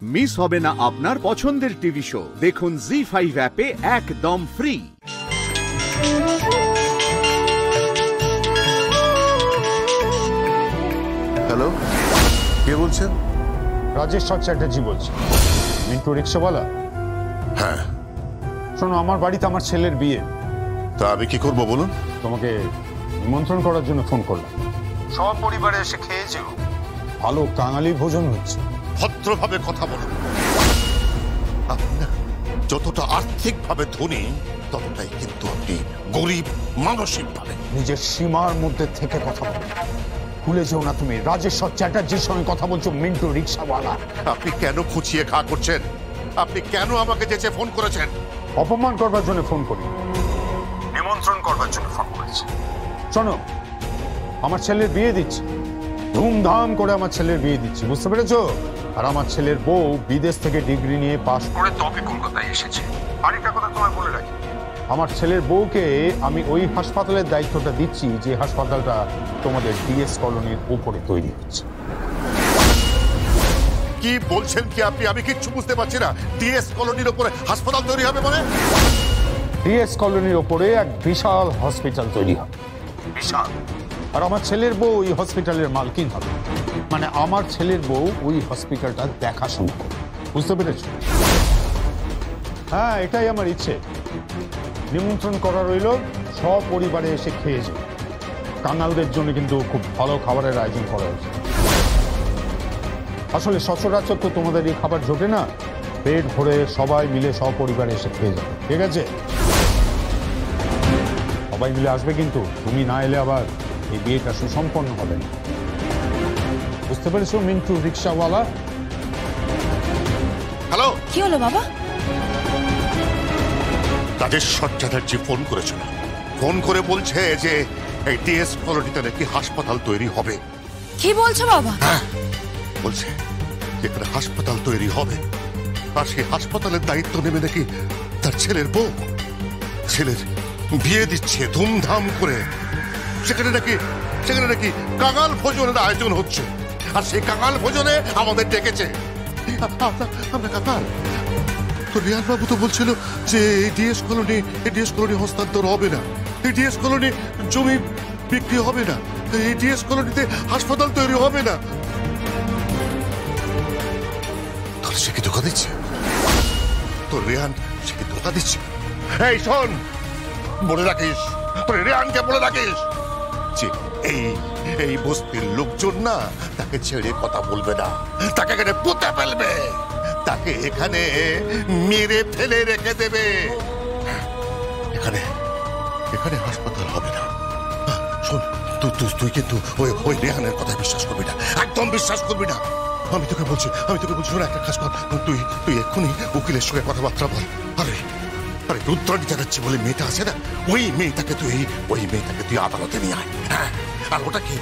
Miss হবে না আপনার পছন্দের টিভি শো। দেখুন জি5 অ্যাপে একদম ফ্রি। হ্যালো, কে বলছেন? রাজেশ্বর চ্যাটার্জি বলছি, মিন্টু রিক্সাওয়ালা। হ্যাঁ। শোনো, আমার বাড়িতে আমার ছেলের বিয়ে। তা আমি কি করবো বলুন? তোমাকে নিমন্ত্রণ করার জন্য ফোন করলাম। সব পরিবারে এসে খেয়ে যেও, ভালো কাঙালি ভোজন হচ্ছে। ভদ্রভাবে কথা বলুন। আপনি না যতটা আর্থিকভাবে ধনী, ততটাই কিন্তু আপনি গরিব মানসিকভাবে। নিজের সীমার মধ্যে থেকে কথা বলো, ভুলে যেও না তুমি রাজেশ্বর চ্যাটার্জির সঙ্গে কথা বলছো, মিন্টু রিক্সাওয়ালা। আপনি কেন খুঁচিয়ে খা করছেন? আপনি কেন আমাকে যেচে ফোন করেছেন? অপমান করবার জন্য ফোন করি, নিমন্ত্রণ করবার জন্য ফোন করেছি। শোনো, আমার ছেলের বিয়ে দিচ্ছি, ধুমধাম করে আমার ছেলের বিয়ে দিচ্ছি, বুঝতে পেরেছো? আর আমার ছেলের বউ বিদেশ থেকে ডিগ্রি নিয়ে পাশ করে তবে কলকাতায় এসেছে। আরেকটা কথা তোমায় বলে রাখি, আমার ছেলের বউকে আমি ওই হাসপাতালের দায়িত্বটা দিচ্ছি যে হাসপাতালটা তোমাদের ডিএস কলোনির উপরে তৈরি হচ্ছে। কি বলছেন কি আপনি? আমি কিচ্ছু বুঝতে পারছি না। ডিএস কলোনির উপরে হাসপাতাল তৈরি হবে মানে? ডিএস কলোনির উপরে এক বিশাল হসপিটাল তৈরি হবে, বিশাল। আর আমার ছেলের বউ ওই হসপিটালের মালকিন হবে, মানে আমার ছেলের বউ ওই হসপিটালটা দেখাশোনা করবে, বুঝতে পেরেছো? হ্যাঁ, এটাই আমার ইচ্ছে। নিমন্ত্রণ করা রইল, সব পরিবারে এসে খেয়ে যাবে। কাঙালদের জন্য কিন্তু খুব ভালো খাবারের আয়োজন করা হয়েছে। আসলে সচরাচর তো তোমাদের এই খাবার জোটে না, পেট ভরে সবাই মিলে সপরিবারে এসে খেয়ে যাবে, ঠিক আছে? সবাই মিলে আসবে, কিন্তু তুমি না এলে আবার এই বিয়েটা সুসম্পন্ন হবে না, বুঝতে পেরেছো মিন্টু রিক্সাওয়ালা? হ্যালো, কি হলো বাবা? রাজেশ্বর চ্যাটার্জি ফোন করেছিল, ফোন করে বলছে যে এই ডিএস কলোনিতে নাকি হাসপাতাল তৈরি হবে। কি বলছো বাবা? হ্যাঁ, বলছে এখানে হাসপাতাল তৈরি হবে, আর সেই হাসপাতালের দায়িত্ব নেবে নাকি তার ছেলের বউ। ছেলের বিয়ে দিচ্ছে ধুমধাম করে, সেখানে নাকি কাঙাল ভোজনের আয়োজন হচ্ছে, আর সেই কাঙাল ভোজনে আমাদের ডেকেছে। আমরা কাঙাল তো? রিয়ান বাবু তো বলছিল যে এই ডিএস কলোনি হস্তান্তর হবে না, এই ডিএস কলোনি জমি বিক্রি হবে না, এই ডিএস কলোনিতে হাসপাতাল তৈরি হবে না। তাহলে সে কি ধোকা দিচ্ছে? তো রিয়ান সে কি ধোকা দিচ্ছে? এই শোন, বলে রাখিস, তোর রিয়ানকে বলে রাখিস যে এই বস্তির লোকজন না তাকে ছেড়ে কথা বলবে না, তাকে এখানে পুঁতে ফেলবে, তাকে এখানে মেরে ফেলে রেখে দেবে। এখানে হাসপাতাল হবে না। শোন, তুই কিন্তু ওই রেহানের কথা বিশ্বাস করবি না, একদম বিশ্বাস করবি না। আমি তোকে বলছি শোন, একটা কাজ কর, তুই এক্ষুনি উকিলের সঙ্গে কথাবার্তা বল। আরে রুদ্রাণী চ্যাটার্জি বলে মেয়েটা আছে না, ওই মেয়েটাকে তুই আদালতে নিয়ে আয়। হ্যাঁ, আর ওটাকে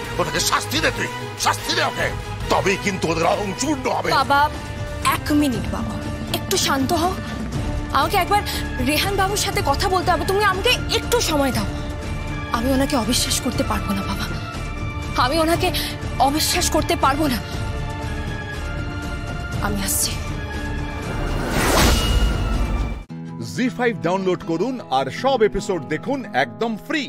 শাস্তি দে, তুই শাস্তি দে ওকে, তবেই কিন্তু ওদের অহং চূর্ণ হবে। বাবা, 1 মিনিট বাবা, একটু শান্ত হও। আমাকে একবার রেহান বাবুর সাথে কথা বলতে হবে, তুমি আমাকে একটু সময় দাও। আমি ওনাকে অবিশ্বাস করতে পারবো না বাবা, আমি ওনাকে অবিশ্বাস করতে পারবো না। আমি আসছি। জি5 ডাউনলোড করুন আর সব এপিসোড দেখুন একদম ফ্রি।